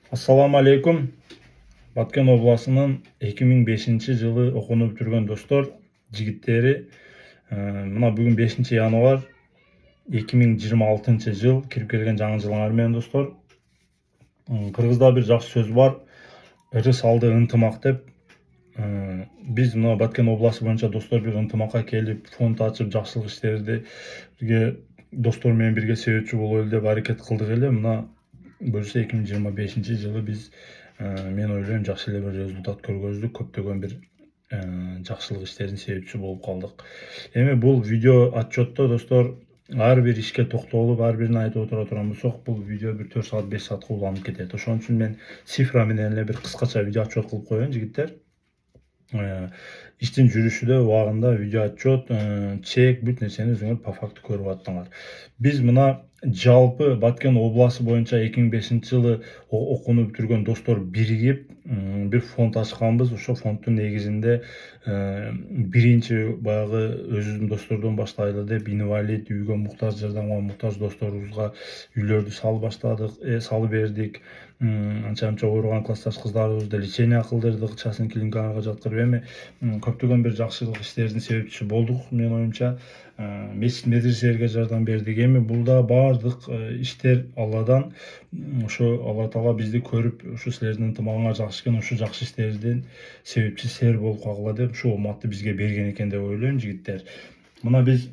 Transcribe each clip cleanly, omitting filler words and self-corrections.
Assalamu alaikum. Баткен обласының 2005 жылы окууну бүтүргөн достор, жигиттери, мына бүгүн 5 январь 2026 жыл кирип келген жаңы жылыңар менен достор. Кыргызда бир жакшы сөз бар. Ыры салды ынтымак деп. Биз мына Баткен обласы боюнча достор бир ынтымакка келип, фонд ачып, жакшылык иштерди бирге достор менен бирге себепчи бололу деп аракет кылдык эле. Мына буюрса 2025 жылы биз мен ойлойм жакшы эле бир результат көргөздүк, көптөгөн бир жакшылык иштердин себепчиси болуп калдык. Эми бул видео отчетто достор ар бир ишке токтолуп, ар бирин айтып отура турган болсок, бул видео бир 4 саат 5 саатка уланып кетет. Ошон үчүн мен цифра менен эле бир кыскача видео отчет кылып коеюн жигиттер. Иштин жүрүшүдө убагында видео отчет, чек, бүт нерсени өзүңөр по факту көрүп аттыңар. Биз мына жалпы Баткен обласы боюнча 2005-жылы окууну бүтүргөн достор биригип бир фонд ачканбыз. Ошо фонддун негизинде биринчи баягы өзүбүздүн достордон баштайлы деп инвалид, үйгө муктаж, жардамга муктаж досторубузга үйлөрдү салып баштадык, салып бердик. Анча ооруган классташ кыздарыбызды лечение кылдырдык, частный клиникаларга жаткырып. Эми көптөгөн бир жакшылык иштердин себепчиси болдук, менин оюмча. Мечит медреселерге жардам бердик. Эми бул да баардык иштер Алладан. Ошо Алла Таала бизди көрүп, ушу силердин ынтымагыңар жакшы экен, ушу жакшы иштердин себепчиси силер болуп калгыла деп ушу уматты бизге берген экен деп ойлойм жигиттер. Мына биз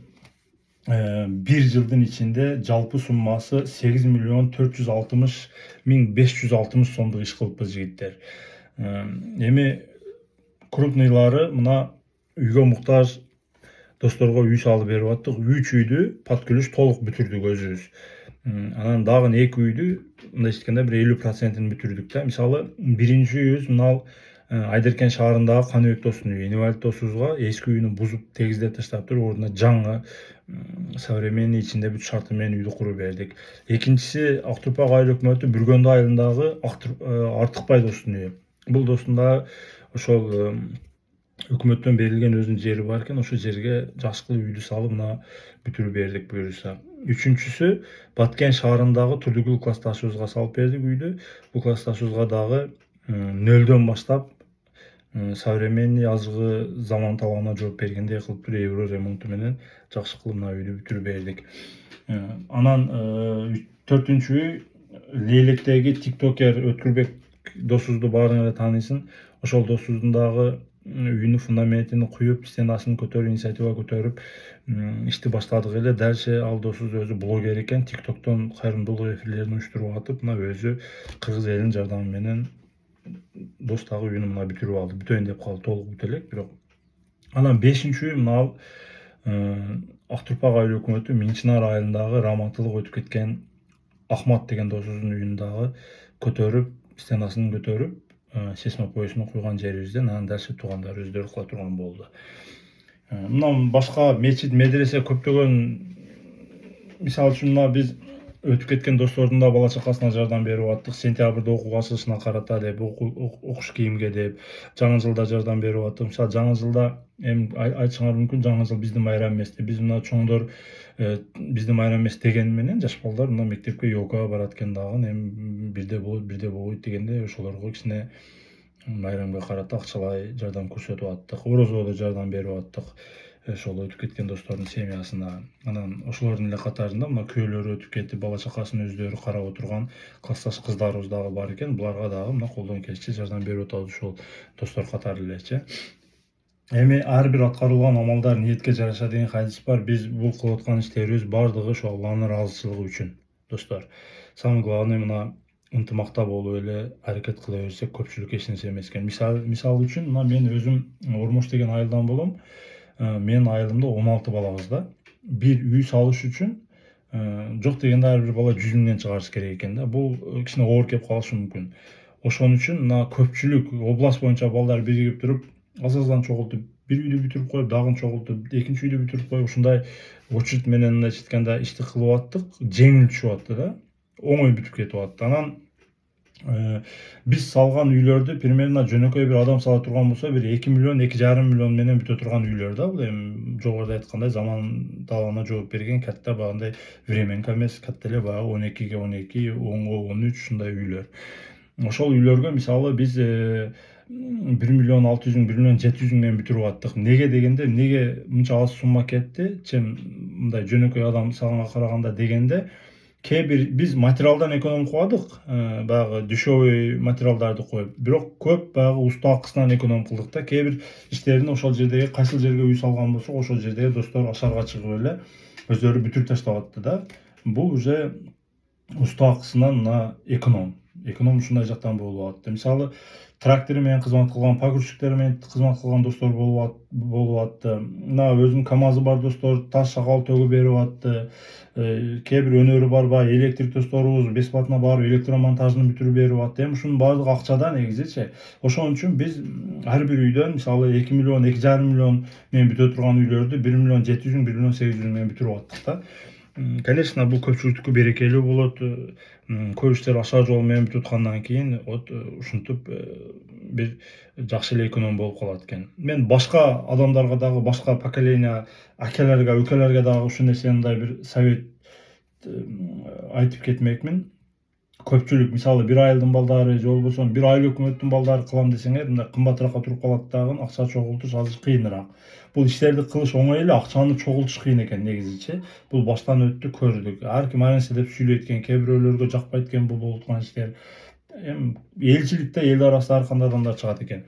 бир жылдын ичинде жалпы суммасы 8.460.560 сомдук иш кылыппыз жигиттер. Эми крупныйлары мына үйгө муктаж досторго үй салып берип аттык. 3 үйдү пат күлүш толук бүтүрдүк өзүбүз. Анан дагы 2 үйдү мындайча айтканда бир 50%-ин бүтүрдүк да. Мисалы, биринчи үйүбүз мына Айдеркен шаарындагы Каныбек достун үйү. Инвалид досубузга эски үйүнү бузуп тегиздеп таштап туруп, ордуна жаңы современный ичинде бүт шарты менен үйдү куруп бердик. Экинчиси Актурпак айыл өкмөтү Бүргөндү айылындагы Артыкбай достун үйү. Бул достун да ошол өкмөттөн берилген өзүнүн жери бар экен, ошол жерге жакшы кылып үйдү салып мына бүтүрүп бердик буюрса. Үчүнчүсү Баткен шаарындагы Турдугүл классташыбызга салып бердик үйдү. Бул классташыбызга дагы нөлдөн баштап современный азыркы заман талабына жооп бергендей кылып бир евро ремонту менен жакшы кылып мына үйдү бүтүрүп бердик. Анан 4-үчү үй Лейлектеги тиктокер Өткүрбек досубузду баарың эле тааныйсың. Ошол досубуздун дагы үйүнүн фундаментин куюп, стенасын көтөрүп, инициатива көтөрүп ишти баштадык эле. Дальше ал досубуз өзү блогер экен, тиктоктон кайрымдуулук эфирлерин уюштуруп атып, мына өзү кыргыз элинин жардамы менен достагы үйүнү мына бүтүрүп алды. Бүтөйүн деп калды, толук бүтө элек, бирок. Анан 5-үй мына Актурпак айыл өкмөтү Минчинар айылындагы рамактылык өтүп кеткен Ахмат деген досубуздун үйүн дагы көтөрүп, стенасын көтөрүп, чечме поясына куйган жерибизден анан дальше туугандар өздөрү кыла турган болду. Мындан башка мечит, медресе көптөгөн, мисалы үчүн мына биз өтүп кеткен достордун да бала чакасына жардам берип аттык. Сентябрда окууга ачылышына карата деп, окуш кийимге деп, жаңы жылда жардам берип аттык. Мисалы жаңы жылда эми айтышыңар мүмкүн, жаңы жыл биздин майрам эмес деп. Биз мына чоңдор биздин майрам эмес дегени менен жаш балдар мына мектепке йогага барат экен дагы, эми бирде болбойт дегенде ошолорго кичине майрамга карата акчалай жардам көрсөтүп аттык. Орозого да жардам берип аттык. Ошол өтүп кеткен достордун семьясына. Анан ошолордун эле катарында мына күйөөлөрү өтүп кетип, бала чакасын өздөрү карап отурган классташ кыздарыбыз дагы бар экен. Буларга дагы мына колдон келишинче жардам берип атабыз ушул достор катары элечи. Эми ар бир аткарылган амалдар ниетке жараша деген хадис бар. Биз бул кылып аткан иштерибиз баардыгы ошо Алланын ыраазычылыгы үчүн, достор. Самый главный мына ынтымакта болуп эле аракет кыла берсек, көпчүлүк эч нерсе эмес экен. Мисал үчүн мына мен өзүм Ормош деген айылдан болом. Менин айылымда 16 балабыз да. Бир үй салыш үчүн жок дегенде ар бир бала 100 миңден чыгарыш керек экен да. Бул кичине оор кеп калышы мүмкүн. Ошон үчүн мына көпчүлүк область боюнча балдар биригип туруп, азаздан чогултуп, бир үйдү бүтүрүп коюп, дагын чогултуп, экинчи үйдү бүтүрүп коюп, ушундай очередь менен мындайча айтканда ишти кылып аттык. Жеңил түшүп атты да. Оңой бүтүп кетип атты. Анан биз салган үйлөрдү примерно жөнөкөй бир адам сала турган болсо, бир 2 миллион, 2,5 миллион менен бүтө турган үйлөр да. Бул эми жогоруда айткандай заман талабына жооп берген катта багындай временка эмес, катта эле баягы 12ге 12, 10го 13 ушундай үйлөр. ошол үйлөргө мисалы биз 1.600.000 1.700.000 менен бүтүрүп аттык. Неге дегенде, неге мынча аз сумма кетти? Чем мындай жөнөкөй адам саганга караганда дегенде, кээ бир биз материалдан эконом кылдык, баягы дешевый материалдарды коюп, бирок көп баягы уста акысынан эконом кылдык да. Кээ бир иштерин ошол жердеги кайсыл жерге үй салган болсок, ошол жердеги достор ашарга чыгып эле өздөрү бүтүрүп таштап атты да. Бул уже уста акысынан мына эконом ушундай жактан болуп атты. Мисалы, трактор менен кызмат кылган, погрузчиктер менен кызмат кылган достор болуп атты. Мына өзүнүн КАМАЗы бар достор таш шагал төгүп берип атты. Кээ бир өнөрү бар баягы электрик досторубуз бесплатно барып электромонтажын бүтүрүп берип атты. Эми ушунун баардыгы акчада негизичи. Ошон үчүн биз ар бир үйдөн мисалы 2 миллион, 2,5 миллион менен бүтө турган үйлөрдү 1.700.000, 1.800.000 менен бүтүрүп аттык да. Конечно, бул көпчүлүктүккө берекелүү болот. Көп иштер аша жол менен бүтүп аткандан кийин ушинтип бир жакшы эле эконом болуп калат экен. Мен башка адамдарга дагы, башка поколение акелерге, өкөлөргө дагы ушул нерсени мындай бир совет айтып кетмекмин. Көпчүлүк мисалы бир айылдын балдары же болбосо бир айыл өкмөттүн балдары кылам десеңер, мындай кымбатыраакка туруп калат дагы, акча чогултуш азыр кыйыныраак. Бул иштерди кылыш оңой эле, акчаны чогултуш кыйын экен негизичи. Бул баштан өттү, көрдүк. Ар ким ар нерсе деп сүйлөйт экен, кээ бирөөлөргө жакпайт экен бул болуп аткан иштер. Эми элчиликте эл арасында ар кандай адамдар чыгат экен.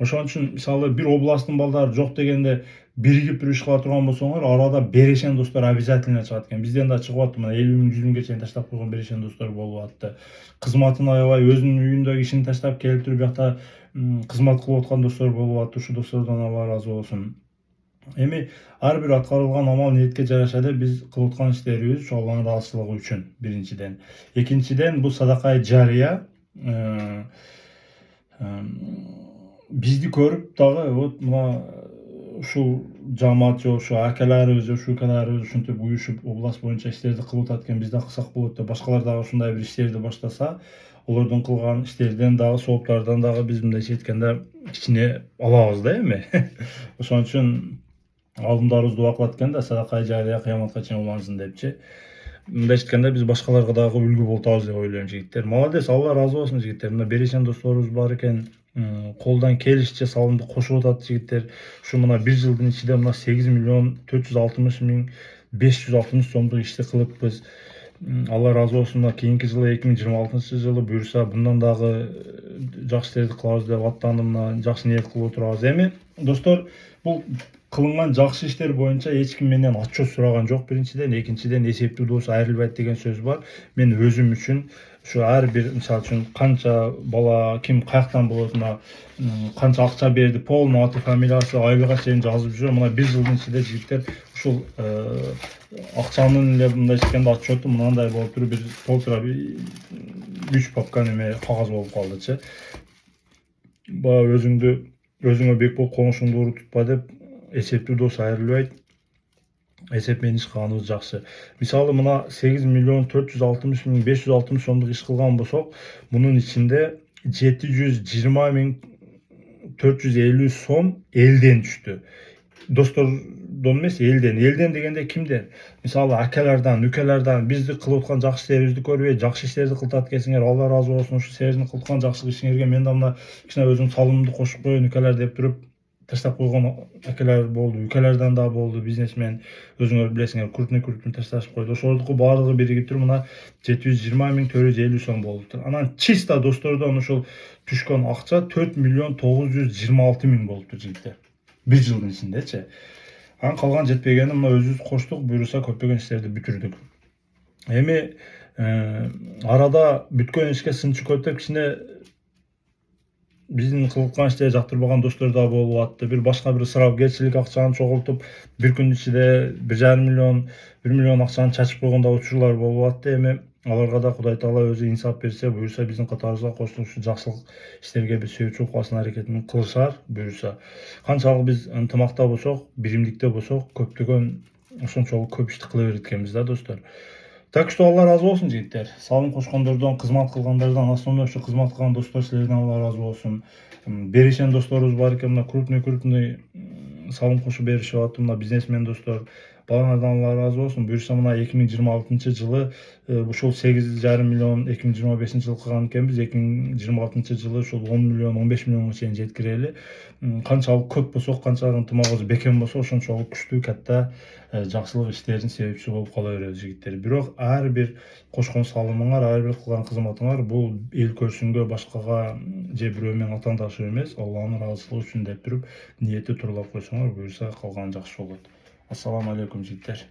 Ошон үчүн мисалы бир областтын балдары жок дегенде биригип бир иш кыла турган болсоңор, арада берешен достор обязательно чыгат экен. Бизден да чыгып атты, мына 50.000, 100.000 чейин таштап койгон берешен достор болуп атты. Кызматын аябай өзүнүн үйүндөгү ишин таштап келип туруп биякта кызмат кылып аткан достор болуп атты. Ушул достордон Алла ыраазы болсун. Эми ар бир аткарылган амал ниетке жараша эле биз кылып аткан иштерибиз ушу Алланын ыраазычылыгы үчүн биринчиден. Экинчиден, бул садакай жарыя бизди көрүп дагы вот мына ушул жамаат же ушу акаларыбыз же ушукаларыбыз ушинтип уюшуп область боюнча иштерди кылып атат экен, биз да кылсак болот деп башкалар дагы ушундай бир иштерди баштаса, олордун кылган иштерден дагы, сооптардан дагы биз мындайча айтканда кичине алабыз да эми. Ошон үчүн алдымдарыбыз дуа кылат экен да, садакай жарыя кыяматка чейин улансын депчи. Мындайча айтканда биз башкаларга дагы үлгү болуп атабыз деп ойлойм жигиттер. Молодец, Алла ыраазы болсун жигиттер. Мына берешен досторубуз бар экен. Колдон келишинче салымды кошуп атат жигиттер. Ушу мына 1 жылдын ичинде мына 8.460.560 сомдук ишти кылыппыз. Алла ыраазы болсун. Кийинки жылы 2026-жылы буюрса мындан дагы жакшы иштерди кылабыз деп аттандым. Мына жакшы ниет кылып отурабыз. Эми достор, бул кылынган жакшы иштер боюнча эч ким менден отчет сураган жок биринчиден. Экинчиден, эсептүү дооsu айрылбайт деген сөз бар. Мен өзүм үчүн ушу ар бир, мисалы үчүн канча бала, ким каяктан болотуна, канча акча берди, полный аты, фамилиясы, айлыга чейин жазып жүрөм. Мына 1 жылдын ичинде жигиттер ушул акчанын эле мындайча айтканда отчету мынандай болуп туруп, бир 3 папка неме кагаз болуп калдычы. Баягы өзүңө бек болуп коңушуңду ууруп тутпа деп, эсептүү дооsu айрылбайт. Эсеп менен иш кылганыбыз жакшы. Мисалы мына 8.460.560 сомдук иш кылган болсок, мунун ичинде 720.450 сом элден түштү. Достордон эмес, элден. Элден дегенде кимден? Мисалы акалардан, үкөлөрдөн бизди кылып аткан жакшы иштерибизди көрбөй, жакшы иштерди кылтат экенсиңер, Алла ыраазы болсун. Ушу силердин кылып аткан жакшы ишиңерге мен да мына кичине өзүм салымымды кошуп коеюн, үкөлөр деп туруп таштап койгон акалар болду, үкөлөрдөн да болду, бизнесмен, өзүңөр билесиңер, крупный ташташып койду. Ошолордуку баардыгы биригип туруп мына 720.450 сом болуптур. Анан чисто достордон ушул түшкөн акча 4.926.000 болуптур жигиттер. 1 жылдын ичиндечи. Анан калган жетпегени мына өзүбүз коштук, буюрса көптөгөн иштерди бүтүрдүк. Эми арада бүткөн ишке сынчы көтөп кичине биздин кылып аткан иштерди жактырбаган достор да болуп атты. Бир башка бир ысырапкерчилик акчаны чогултуп, бир күн ичинде 1,5 миллион, 1 миллион акчаны чачып койгон да учурлар болуп атты. Эми аларга да Кудай Таала өзү инсап берсе, буюрса биздин катарыбызга кошулуп ушу жакшылык иштерге бир себепчи болуп калсын аракетин кылышар, буюрса. Канчалык биз ынтымакта болсок, биримдикте болсок, көптөгөн ошончолук көп ишти кыла берет экенбиз да достор. Так что Алла ыраазы болсун жигиттер. Салым кошкондордон, кызмат кылгандардан, основной ушу кызмат кылган достор, силерден Алла ыраазы болсун. Берешен досторубуз бар экен, мына крупный салым кошуп беришип атты, мына бизнесмен достор. Балаңардан Алла разы болсын. Буюрса мына 2026 жылы ушул 8,5 миллион 2025 жылы кылган экенбиз. 2026 жылы ушул 10 миллион 15 миллионго чейин жеткирели. Канчалык көп болсо, канчалык ынтымагыбыз бекем болсо, ошончолук күчтүү катта жакшылык иштердин себепчиси болуп кала беребиз жигиттер. Бирок ар бир кошкон салымыңар, ар бир кылган кызматыңар бул эл көрсүнгө, башкага же бирөө менен атаандашуу эмес, Алланын ыраазычылыгы үчүн деп туруп ниетти тууралап койсоңор, буюрса калганы жакшы болот. Ассаламу алейкум жигиттер.